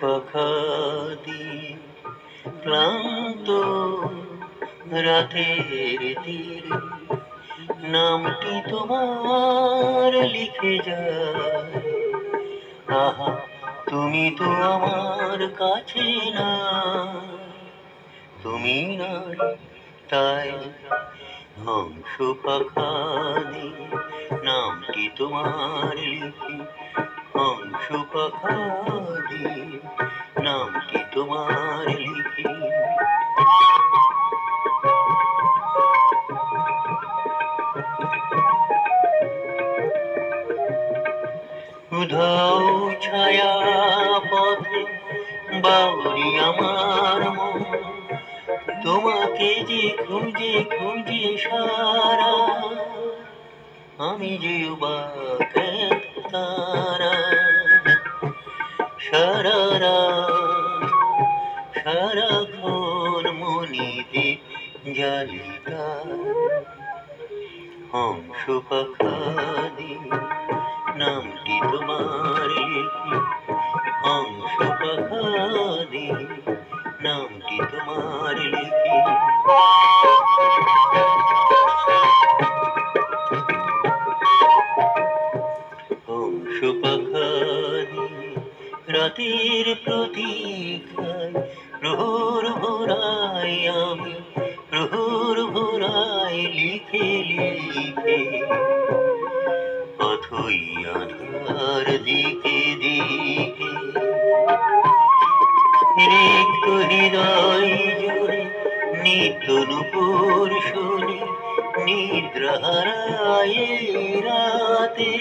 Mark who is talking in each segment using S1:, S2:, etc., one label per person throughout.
S1: পাখা দিয়ে ক্লান্ত রাতের তীরে নামটি তোমার লিখে যায়। আহা, তুমি তো আমার কাছে না, তুমি নাই, তাই হংস পাখা দিয়ে নামটি তোমার লিখি, হংস পাখা দিয়ে নামটি তোমার লিখি। উধাও ছায়া পথে বাউরি আমার মন, তোমাকে যে খুঁজে খুঁজে সারা, আমি যে অবাক এক তারা। সারা রাত সারাক্ষণ মনিতে জালিকা, হংস পাখা দিয়ে নামটি তোমার লিখি, হংস পাখা দিয়ে নামটি তোমার লিখি। হংস পাখা দিয়ে রাতের প্রতীক্ষায় প্রহর ভরাই আমি, প্রহর ভরাই লিখে লিখে। অথই আধার দিকে দিকে রিক্ত হৃদয় জুড়ে নিত্য নূপুর শুনি, নিদ্রা হারায় রাতে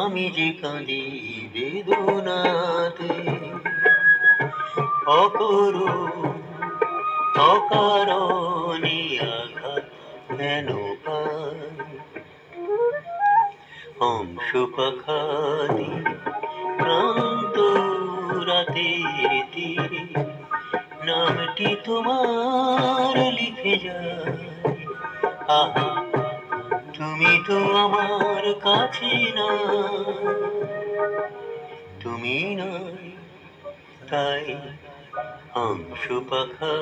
S1: আমি যে কাঁদি বেদনাতে। অকরুণ অকারণে আঘাত কেন পাই, হংস পাখা দিয়ে ক্লান্ত রাতের তীরে নামটি তোমার লিখে যায়। আহা, তুমি তো আমার কাছে না, তুমি নাই, তাই হংস পাখা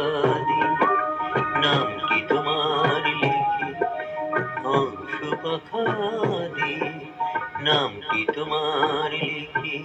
S1: দিয়ে নামটি তোমার লিখি, হংস পাখা দিয়ে নামটি তোমার লিখি।